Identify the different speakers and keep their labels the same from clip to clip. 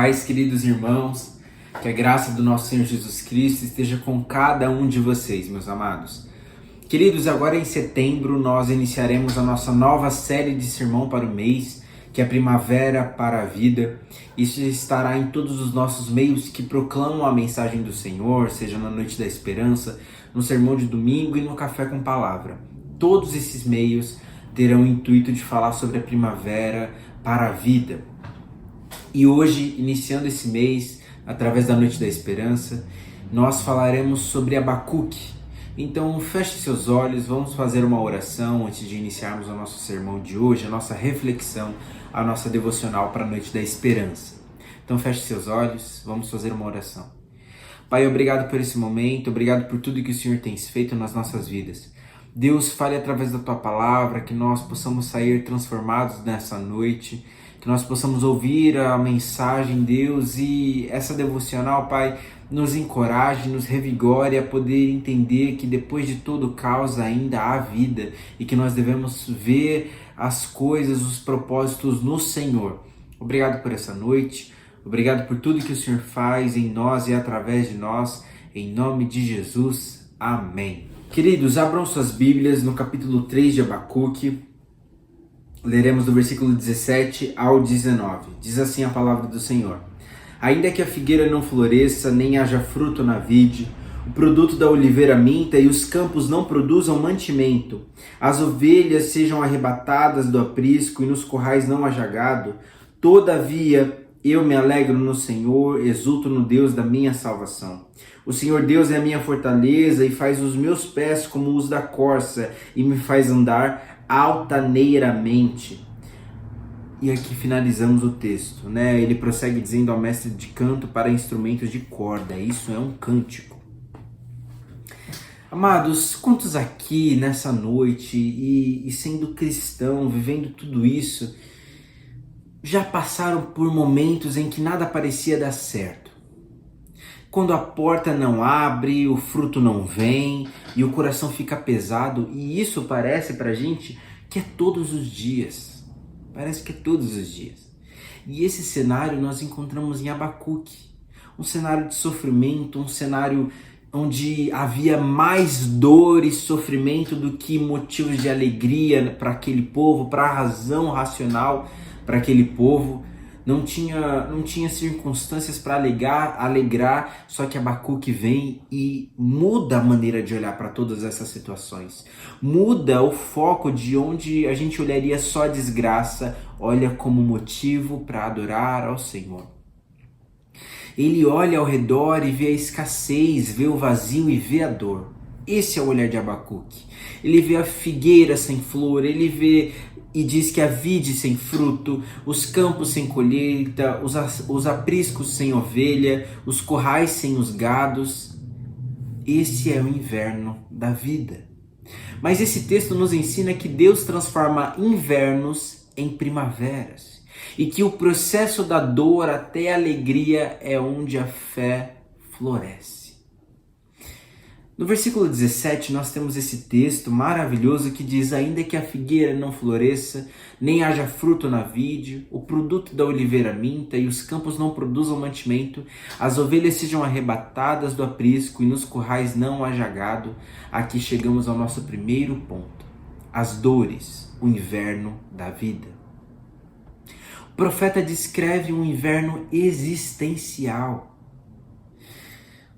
Speaker 1: paz, queridos irmãos, que a graça do nosso Senhor Jesus Cristo esteja com cada um de vocês, meus amados. Queridos, agora em setembro nós iniciaremos a nossa nova série de sermão para o mês, que é Primavera para a Vida. Isso estará em todos os nossos meios que proclamam a mensagem do Senhor, seja na Noite da Esperança, no Sermão de Domingo e no Café com Palavra. Todos esses meios terão o intuito de falar sobre a primavera para a vida. E hoje, iniciando esse mês, através da Noite da Esperança, nós falaremos sobre Abacuque. Então, feche seus olhos, vamos fazer uma oração antes de iniciarmos o nosso sermão de hoje, a nossa reflexão, a nossa devocional para a Noite da Esperança. Então, feche seus olhos, vamos fazer uma oração. Pai, obrigado por esse momento, obrigado por tudo que o Senhor tem feito nas nossas vidas. Deus, fale através da Tua Palavra, que nós possamos sair transformados nessa noite, que nós possamos ouvir a mensagem, Deus, e essa devocional, Pai, nos encoraje, nos revigore a poder entender que depois de todo o caos ainda há vida e que nós devemos ver as coisas, os propósitos no Senhor. Obrigado por essa noite, obrigado por tudo que o Senhor faz em nós e através de nós, em nome de Jesus, amém. Queridos, abram suas Bíblias no capítulo 3 de Abacuque. Leremos do versículo 17 ao 19. Diz assim a palavra do Senhor: Ainda que a figueira não floresça, nem haja fruto na vide, o produto da oliveira minta e os campos não produzam mantimento, as ovelhas sejam arrebatadas do aprisco e nos currais não haja gado, todavia eu me alegro no Senhor, exulto no Deus da minha salvação. O Senhor Deus é a minha fortaleza e faz os meus pés como os da corça e me faz andar altaneiramente. E aqui finalizamos o texto, né? Ele prossegue dizendo ao mestre de canto para instrumentos de corda. Isso é um cântico. Amados, quantos aqui nessa noite e sendo cristão, vivendo tudo isso, já passaram por momentos em que nada parecia dar certo? Quando a porta não abre, o fruto não vem e o coração fica pesado, e isso parece pra gente que é todos os dias. Parece que é todos os dias. E esse cenário nós encontramos em Abacuque. Um cenário de sofrimento, um cenário onde havia mais dor e sofrimento do que motivos de alegria para aquele povo, para a razão racional para aquele povo. Não tinha circunstâncias para alegrar, só que Abacuque vem e muda a maneira de olhar para todas essas situações. Muda o foco de onde a gente olharia só a desgraça, olha como motivo para adorar ao Senhor. Ele olha ao redor e vê a escassez, vê o vazio e vê a dor. Esse é o olhar de Abacuque. Ele vê a figueira sem flor, ele vê e diz que a vide sem fruto, os campos sem colheita, os apriscos sem ovelha, os currais sem os gados. Esse é o inverno da vida. Mas esse texto nos ensina que Deus transforma invernos em primaveras e que o processo da dor até a alegria é onde a fé floresce. No versículo 17 nós temos esse texto maravilhoso que diz: Ainda que a figueira não floresça, nem haja fruto na vide, o produto da oliveira minta e os campos não produzam mantimento, as ovelhas sejam arrebatadas do aprisco e nos currais não haja gado. Aqui chegamos ao nosso primeiro ponto: as dores, o inverno da vida. O profeta descreve um inverno existencial.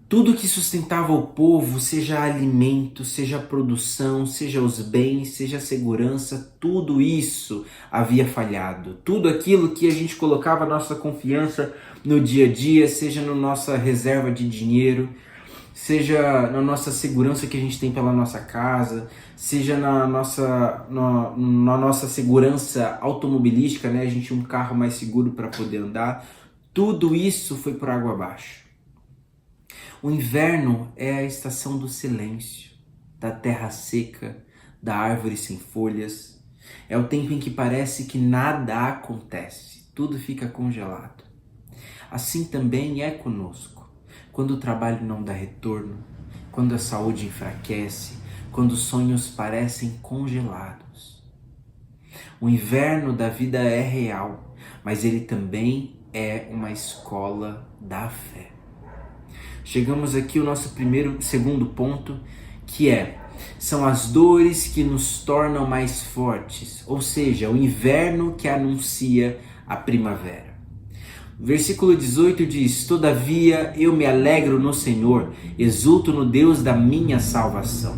Speaker 1: Tudo que sustentava o povo, seja alimento, seja produção, seja os bens, seja a segurança, tudo isso havia falhado. Tudo aquilo que a gente colocava a nossa confiança no dia a dia, seja na nossa reserva de dinheiro, seja na nossa segurança que a gente tem pela nossa casa, seja na nossa segurança automobilística, né? A gente tinha um carro mais seguro para poder andar. Tudo isso foi por água abaixo. O inverno é a estação do silêncio, da terra seca, da árvore sem folhas. É o tempo em que parece que nada acontece, tudo fica congelado. Assim também é conosco, quando o trabalho não dá retorno, quando a saúde enfraquece, quando os sonhos parecem congelados. O inverno da vida é real, mas ele também é uma escola da fé. Chegamos aqui ao nosso segundo ponto, que são as dores que nos tornam mais fortes, ou seja, o inverno que anuncia a primavera. O versículo 18 diz: todavia eu me alegro no Senhor, exulto no Deus da minha salvação.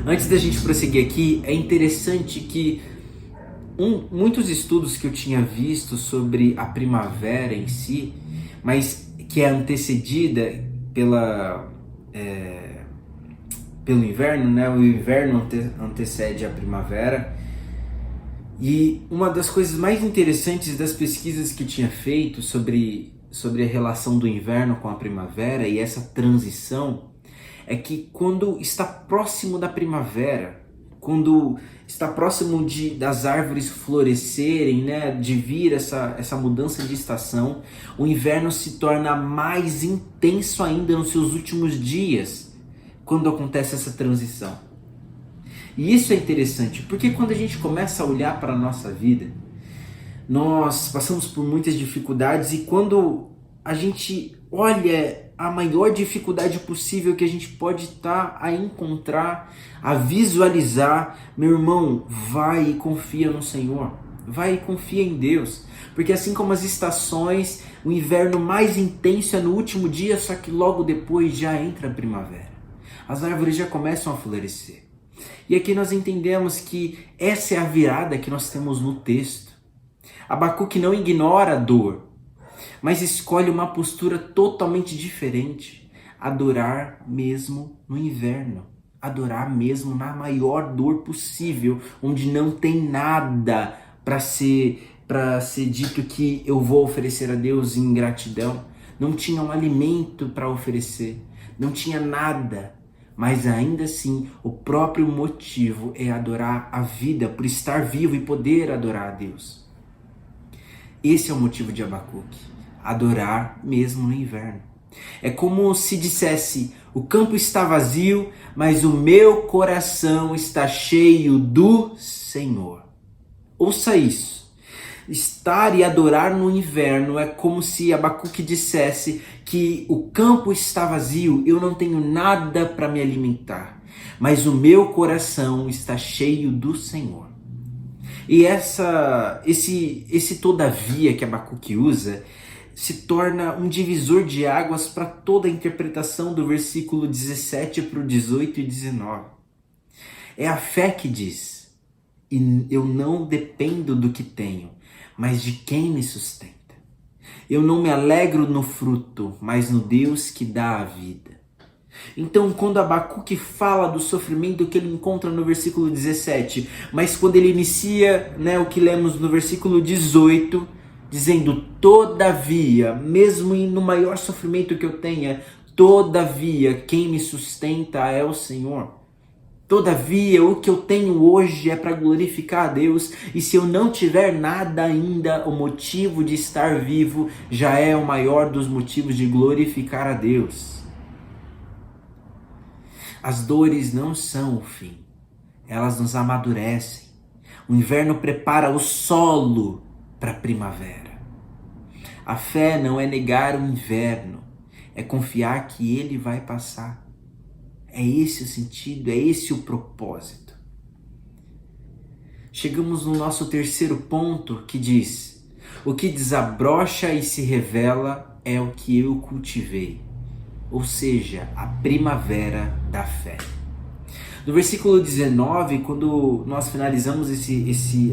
Speaker 1: Antes da gente prosseguir aqui, é interessante que muitos estudos que eu tinha visto sobre a primavera em si, mas que é antecedida pelo inverno, né? O inverno antecede a primavera. E uma das coisas mais interessantes das pesquisas que eu tinha feito sobre a relação do inverno com a primavera e essa transição é que quando está próximo da primavera, quando está próximo das árvores florescerem, né, de vir essa mudança de estação, o inverno se torna mais intenso ainda nos seus últimos dias, quando acontece essa transição. E isso é interessante, porque quando a gente começa a olhar para a nossa vida, nós passamos por muitas dificuldades, e quando a gente olha a maior dificuldade possível que a gente pode estar a encontrar, a visualizar, meu irmão, vai e confia no Senhor, vai e confia em Deus, porque assim como as estações, o inverno mais intenso é no último dia, só que logo depois já entra a primavera, as árvores já começam a florescer. E aqui nós entendemos que essa é a virada que nós temos no texto. Abacuque não ignora a dor, mas escolhe uma postura totalmente diferente. Adorar mesmo no inverno. Adorar mesmo na maior dor possível, onde não tem nada para ser dito que eu vou oferecer a Deus em gratidão. Não tinha um alimento para oferecer, não tinha nada. Mas ainda assim, o próprio motivo é adorar a vida, por estar vivo e poder adorar a Deus. Esse é o motivo de Abacuque, adorar mesmo no inverno. É como se dissesse: o campo está vazio, mas o meu coração está cheio do Senhor. Ouça isso. Estar e adorar no inverno é como se Abacuque dissesse que o campo está vazio, eu não tenho nada para me alimentar, mas o meu coração está cheio do Senhor. E esse todavia que Abacuque usa se torna um divisor de águas para toda a interpretação do versículo 17 para o 18 e 19. É a fé que diz: e eu não dependo do que tenho, mas de quem me sustenta. Eu não me alegro no fruto, mas no Deus que dá a vida. Então, quando Abacuque fala do sofrimento que ele encontra no versículo 17, mas quando ele inicia, o que lemos no versículo 18, dizendo: todavia, mesmo no maior sofrimento que eu tenha, todavia, quem me sustenta é o Senhor. Todavia, o que eu tenho hoje é para glorificar a Deus, e se eu não tiver nada ainda, o motivo de estar vivo já é o maior dos motivos de glorificar a Deus. As dores não são o fim, elas nos amadurecem. O inverno prepara o solo para a primavera. A fé não é negar o inverno, é confiar que ele vai passar. É esse o sentido, é esse o propósito. Chegamos no nosso terceiro ponto, que diz: o que desabrocha e se revela é o que eu cultivei, ou seja, a primavera da fé. No versículo 19, quando nós finalizamos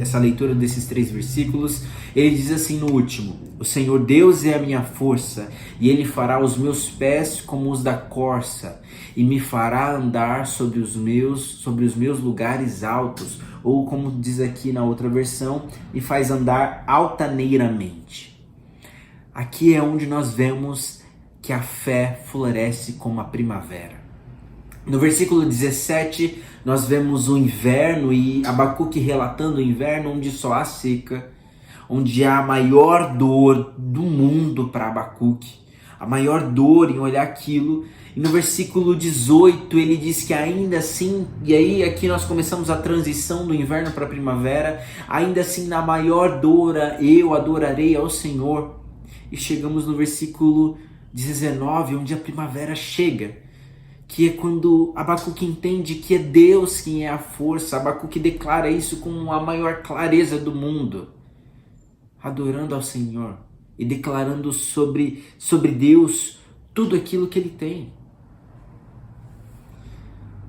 Speaker 1: essa leitura desses 3 versículos, ele diz assim no último: o Senhor Deus é a minha força, e Ele fará os meus pés como os da corça, e me fará andar sobre os meus lugares altos, ou como diz aqui na outra versão, me faz andar altaneiramente. Aqui é onde nós vemos que a fé floresce como a primavera. No versículo 17, nós vemos o inverno e Abacuque relatando o inverno onde só há seca, onde há a maior dor do mundo para Abacuque, a maior dor em olhar aquilo, E no versículo 18 ele diz que ainda assim, e aí aqui nós começamos a transição do inverno para a primavera, ainda assim na maior dor eu adorarei ao Senhor. E chegamos no versículo 19, onde a primavera chega, que é quando Abacuque entende que é Deus quem é a força. Abacuque declara isso com a maior clareza do mundo, adorando ao Senhor e declarando sobre Deus tudo aquilo que ele tem.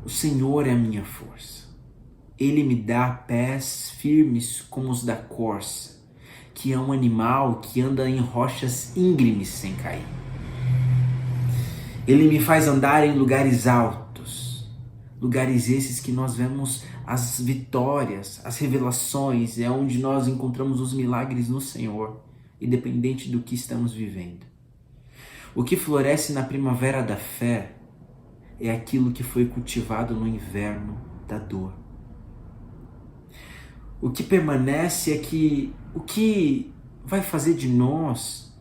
Speaker 1: O Senhor é a minha força. Ele me dá pés firmes como os da corça, que é um animal que anda em rochas íngremes sem cair. Ele me faz andar em lugares altos, lugares esses que nós vemos as vitórias, as revelações, é onde nós encontramos os milagres no Senhor, independente do que estamos vivendo. O que floresce na primavera da fé é aquilo que foi cultivado no inverno da dor. O que permanece é que o que vai fazer de nós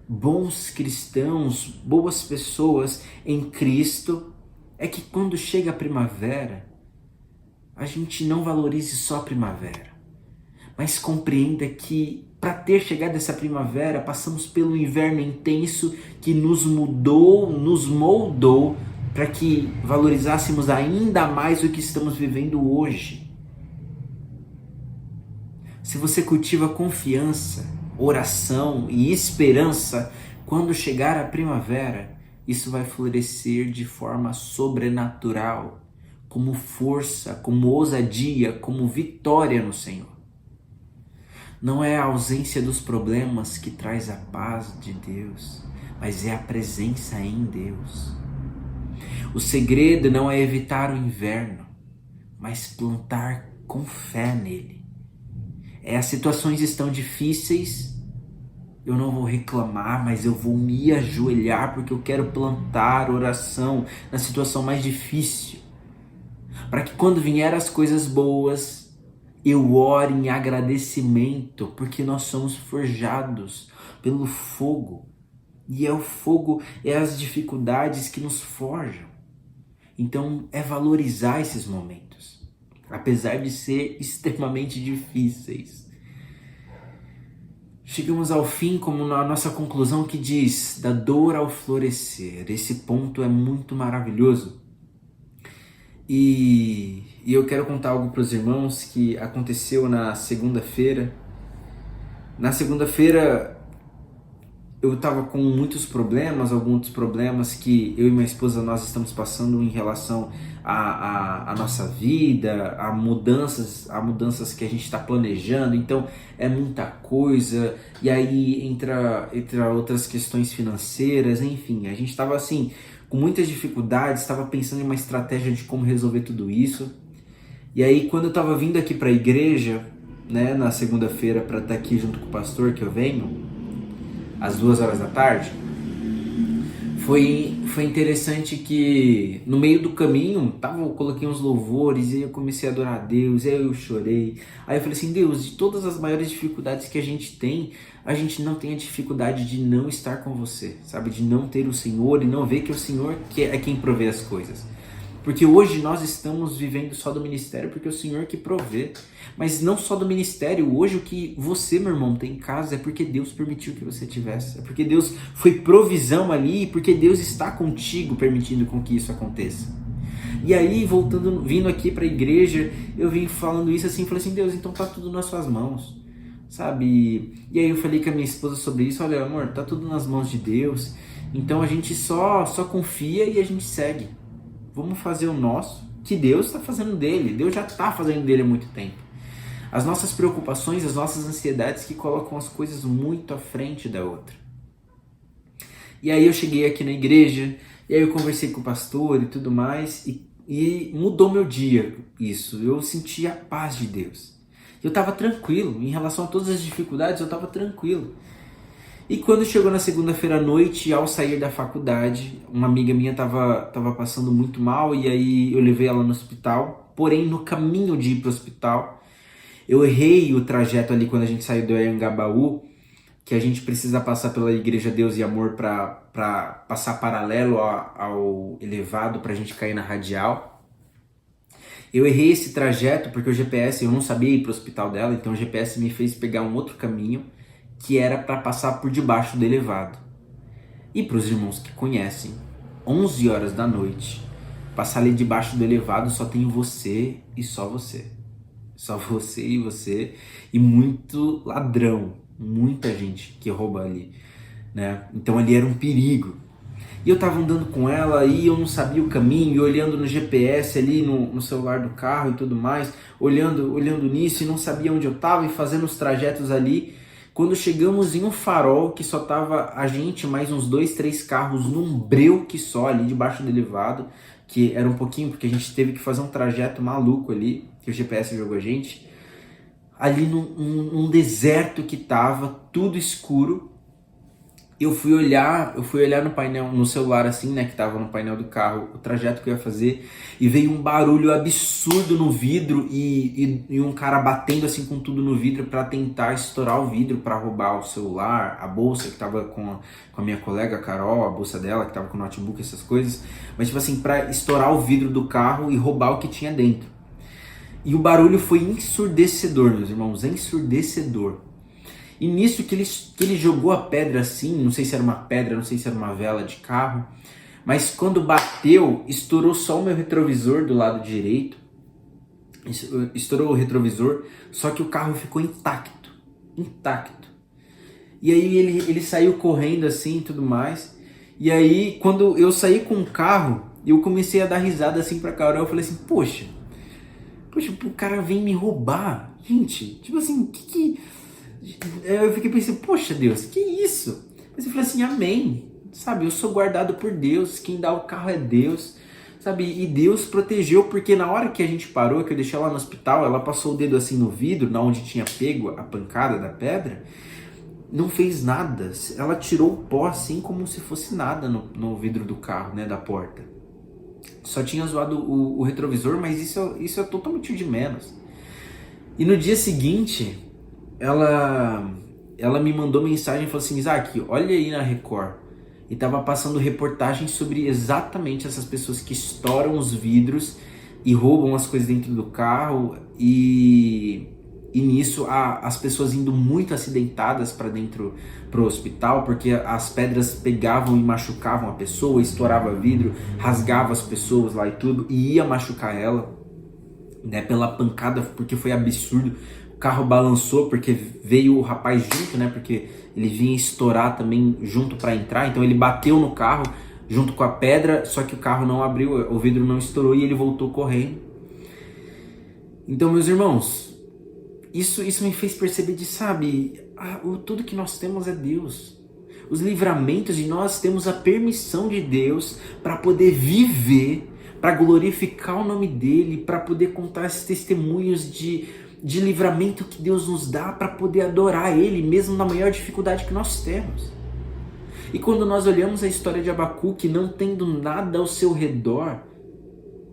Speaker 1: bons cristãos, boas pessoas em Cristo, é que quando chega a primavera, a gente não valorize só a primavera, mas compreenda que para ter chegado essa primavera, passamos pelo inverno intenso que nos mudou, nos moldou para que valorizássemos ainda mais o que estamos vivendo hoje. Se você cultiva confiança, oração e esperança, quando chegar a primavera, isso vai florescer de forma sobrenatural, como força, como ousadia, como vitória no Senhor. Não é a ausência dos problemas que traz a paz de Deus, mas é a presença em Deus. O segredo não é evitar o inverno, mas plantar com fé nele. As situações estão difíceis, eu não vou reclamar, mas eu vou me ajoelhar porque eu quero plantar oração na situação mais difícil. Para que quando vier as coisas boas, eu ore em agradecimento, porque nós somos forjados pelo fogo. E é o fogo, é as dificuldades que nos forjam. Então é valorizar esses momentos, apesar de ser extremamente difíceis. Chegamos ao fim como na nossa conclusão que diz, da dor ao florescer. Esse ponto é muito maravilhoso. E eu quero contar algo para os irmãos que aconteceu na segunda-feira. Na segunda-feira eu estava com muitos problemas, alguns problemas que eu e minha esposa nós estamos passando em relação à nossa vida, a mudanças que a gente está planejando. Então é muita coisa, e aí entra outras questões financeiras, enfim, a gente estava assim com muitas dificuldades, estava pensando em uma estratégia de como resolver tudo isso. E aí quando eu estava vindo aqui para a igreja, né, na segunda-feira para estar aqui junto com o pastor que eu venho, às 2 horas da tarde, foi interessante que no meio do caminho eu coloquei uns louvores e eu comecei a adorar a Deus, aí eu chorei, aí eu falei assim, Deus, de todas as maiores dificuldades que a gente não tem a dificuldade de não estar com você, sabe, de não ter o Senhor e não ver que o Senhor é quem provê as coisas. Porque hoje nós estamos vivendo só do ministério porque é o Senhor que provê. Mas não só do ministério, hoje o que você, meu irmão, tem em casa é porque Deus permitiu que você tivesse. É porque Deus foi provisão ali, porque Deus está contigo permitindo com que isso aconteça. E aí, vindo aqui para a igreja, eu vim falando isso assim, falei assim, Deus, então tá tudo nas suas mãos, sabe? E aí eu falei com a minha esposa sobre isso, olha amor, tá tudo nas mãos de Deus, então a gente só confia e a gente segue. Vamos fazer o nosso, que Deus está fazendo dele. Deus já está fazendo dele há muito tempo. As nossas preocupações, as nossas ansiedades que colocam as coisas muito à frente da outra. E aí eu cheguei aqui na igreja, e aí eu conversei com o pastor e tudo mais, e mudou meu dia isso. Eu senti a paz de Deus. Eu estava tranquilo, em relação a todas as dificuldades, eu estava tranquilo. E quando chegou na segunda-feira à noite, ao sair da faculdade, uma amiga minha tava passando muito mal e aí eu levei ela no hospital. Porém, no caminho de ir para o hospital, eu errei o trajeto ali quando a gente saiu do Anhangabaú que a gente precisa passar pela Igreja Deus e Amor para passar paralelo ao elevado para a gente cair na radial. Eu errei esse trajeto porque o GPS, eu não sabia ir para o hospital dela, então o GPS me fez pegar um outro caminho que era para passar por debaixo do elevado. E para os irmãos que conhecem, 11 horas da noite, passar ali debaixo do elevado só tem você e só você. Só você e você e muito ladrão, muita gente que rouba ali, né? Então ali era um perigo. E eu tava andando com ela e eu não sabia o caminho, e olhando no GPS ali no celular do carro e tudo mais, olhando nisso e não sabia onde eu tava e fazendo os trajetos ali. Quando chegamos em um farol que só tava a gente, mais uns 2, 3 carros num breu que só ali debaixo do elevado, que era um pouquinho porque a gente teve que fazer um trajeto maluco ali, que o GPS jogou a gente, ali num deserto que tava tudo escuro. Eu fui olhar no painel, no celular assim, né, que tava no painel do carro, o trajeto que eu ia fazer, e veio um barulho absurdo no vidro e um cara batendo assim com tudo no vidro para tentar estourar o vidro para roubar o celular, a bolsa que tava com a minha colega Carol, a bolsa dela que tava com o notebook, essas coisas, mas tipo assim, para estourar o vidro do carro e roubar o que tinha dentro. E o barulho foi ensurdecedor, meus irmãos, ensurdecedor. E nisso que ele jogou a pedra assim, não sei se era uma pedra, não sei se era uma vela de carro, mas quando bateu, estourou só o meu retrovisor do lado direito, estourou o retrovisor, só que o carro ficou intacto. E aí ele saiu correndo assim e tudo mais, e aí quando eu saí com o carro, eu comecei a dar risada assim pra Carol, eu falei assim, poxa, o cara vem me roubar, gente, tipo assim, eu fiquei pensando, poxa Deus, que isso? Mas eu falei assim, amém, sabe, eu sou guardado por Deus, quem dá o carro é Deus, sabe, e Deus protegeu, porque na hora que a gente parou, que eu deixei ela no hospital, ela passou o dedo assim no vidro, na onde tinha pego a pancada da pedra, não fez nada, ela tirou o pó assim como se fosse nada no vidro do carro, né, da porta. Só tinha zoado o retrovisor, mas isso é totalmente de menos. E no dia seguinte, ela me mandou mensagem e falou assim, Isaac, olha aí na Record. E tava passando reportagem sobre exatamente essas pessoas que estouram os vidros e roubam as coisas dentro do carro. E nisso as pessoas indo muito acidentadas para dentro pro hospital, porque as pedras pegavam e machucavam a pessoa, estourava vidro, rasgava as pessoas lá e tudo, e ia machucar ela, né, pela pancada, porque foi absurdo. O carro balançou porque veio o rapaz junto, né, porque ele vinha estourar também junto para entrar, então ele bateu no carro junto com a pedra, só que o carro não abriu, o vidro não estourou e ele voltou correndo. Então, meus irmãos, isso me fez perceber tudo que nós temos é Deus. Os livramentos, e nós temos a permissão de Deus para poder viver, para glorificar o nome dele, para poder contar esses testemunhos de livramento que Deus nos dá para poder adorar ele, mesmo na maior dificuldade que nós temos. E quando nós olhamos a história de Abacuque, não tendo nada ao seu redor,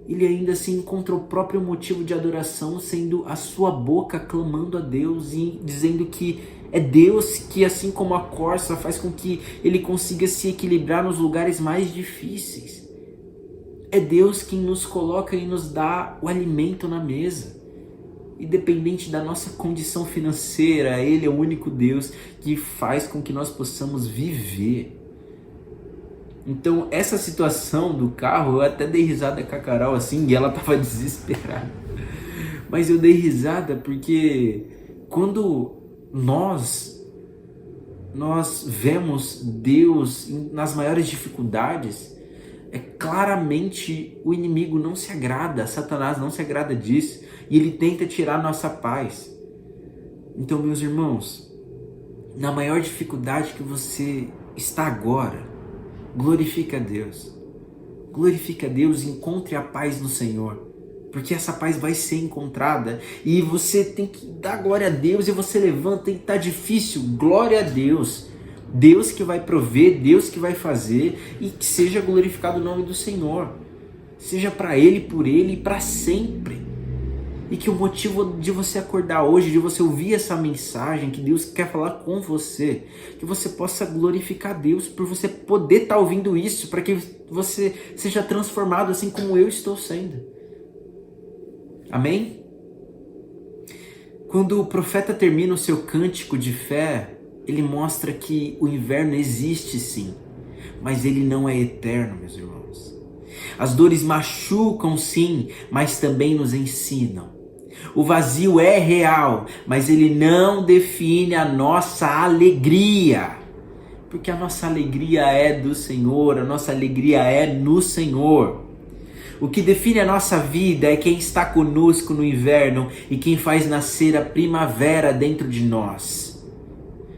Speaker 1: ele ainda assim encontra o próprio motivo de adoração, sendo a sua boca clamando a Deus e dizendo que é Deus que, assim como a corça, faz com que ele consiga se equilibrar nos lugares mais difíceis. É Deus quem nos coloca e nos dá o alimento na mesa. Independente da nossa condição financeira, Ele é o único Deus que faz com que nós possamos viver. Então, essa situação do carro, eu até dei risada com a Carol assim, e ela estava desesperada. Mas eu dei risada porque quando nós vemos Deus nas maiores dificuldades, claramente o inimigo não se agrada, Satanás não se agrada disso, e ele tenta tirar nossa paz. Então, meus irmãos, na maior dificuldade que você está agora, glorifica a Deus. Glorifica a Deus, encontre a paz no Senhor, porque essa paz vai ser encontrada, e você tem que dar glória a Deus, e você levanta e está difícil, glória a Deus. Deus que vai prover, Deus que vai fazer, e que seja glorificado o nome do Senhor. Seja para Ele, por Ele e para sempre. E que o motivo de você acordar hoje, de você ouvir essa mensagem que Deus quer falar com você, que você possa glorificar Deus por você poder estar ouvindo isso, para que você seja transformado assim como eu estou sendo. Amém? Quando o profeta termina o seu cântico de fé, ele mostra que o inverno existe sim, mas ele não é eterno, meus irmãos. As dores machucam sim, mas também nos ensinam. O vazio é real, mas ele não define a nossa alegria. Porque a nossa alegria é do Senhor, a nossa alegria é no Senhor. O que define a nossa vida é quem está conosco no inverno e quem faz nascer a primavera dentro de nós.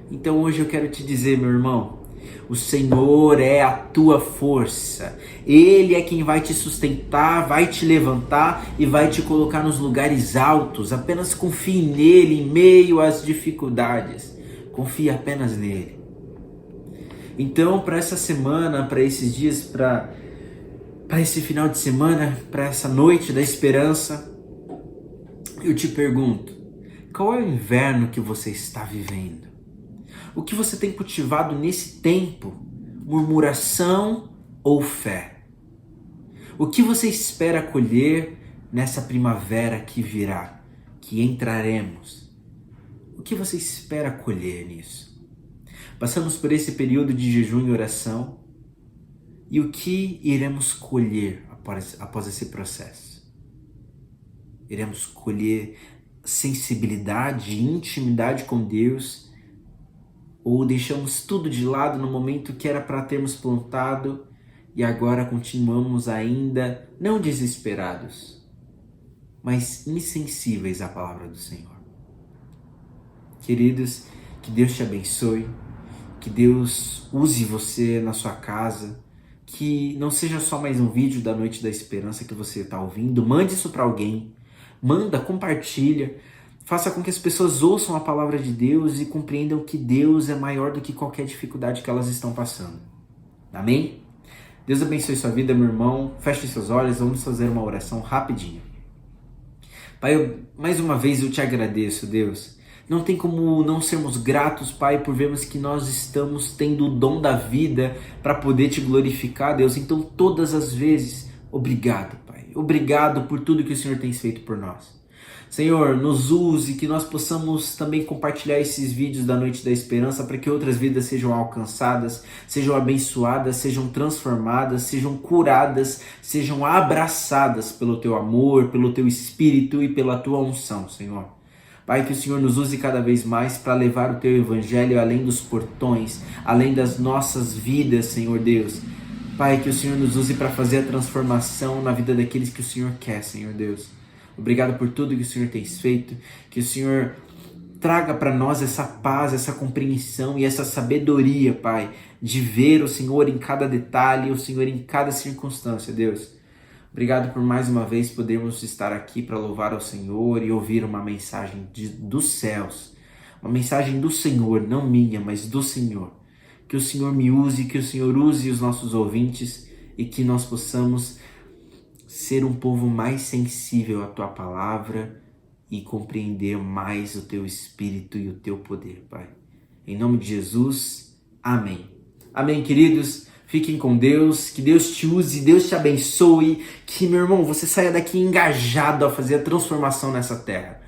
Speaker 1: Então hoje eu quero te dizer, meu irmão, o Senhor é a tua força. Ele é quem vai te sustentar, vai te levantar e vai te colocar nos lugares altos. Apenas confie nele em meio às dificuldades. Confie apenas nele. Então, para essa semana, para esses dias, para esse final de semana, para essa noite da esperança, eu te pergunto, qual é o inverno que você está vivendo? O que você tem cultivado nesse tempo? Murmuração ou fé? O que você espera colher nessa primavera que virá, que entraremos? O que você espera colher nisso? Passamos por esse período de jejum e oração, e o que iremos colher após esse processo? Iremos colher sensibilidade, intimidade com Deus, ou deixamos tudo de lado no momento que era para termos plantado e agora continuamos ainda não desesperados, mas insensíveis à palavra do Senhor? Queridos, que Deus te abençoe, que Deus use você na sua casa, que não seja só mais um vídeo da Noite da Esperança que você está ouvindo. Mande isso para alguém, manda, compartilha, faça com que as pessoas ouçam a palavra de Deus e compreendam que Deus é maior do que qualquer dificuldade que elas estão passando. Amém? Deus abençoe sua vida, meu irmão. Feche seus olhos, vamos fazer uma oração rapidinho. Pai, mais uma vez eu te agradeço, Deus. Não tem como não sermos gratos, Pai, por vermos que nós estamos tendo o dom da vida para poder te glorificar, Deus. Então, todas as vezes, obrigado, Pai. Obrigado por tudo que o Senhor tem feito por nós. Senhor, nos use, que nós possamos também compartilhar esses vídeos da Noite da Esperança para que outras vidas sejam alcançadas, sejam abençoadas, sejam transformadas, sejam curadas, sejam abraçadas pelo Teu amor, pelo Teu Espírito e pela Tua unção, Senhor. Pai, que o Senhor nos use cada vez mais para levar o Teu Evangelho além dos portões, além das nossas vidas, Senhor Deus. Pai, que o Senhor nos use para fazer a transformação na vida daqueles que o Senhor quer, Senhor Deus. Obrigado por tudo que o Senhor tem feito, que o Senhor traga para nós essa paz, essa compreensão e essa sabedoria, Pai, de ver o Senhor em cada detalhe, o Senhor em cada circunstância, Deus. Obrigado por mais uma vez podermos estar aqui para louvar ao Senhor e ouvir uma mensagem dos céus, uma mensagem do Senhor, não minha, mas do Senhor. Que o Senhor me use, que o Senhor use os nossos ouvintes e que nós possamos ser um povo mais sensível à Tua palavra e compreender mais o Teu Espírito e o Teu poder, Pai. Em nome de Jesus, amém. Amém, queridos. Fiquem com Deus, que Deus te use, Deus te abençoe, que, meu irmão, você saia daqui engajado a fazer a transformação nessa terra.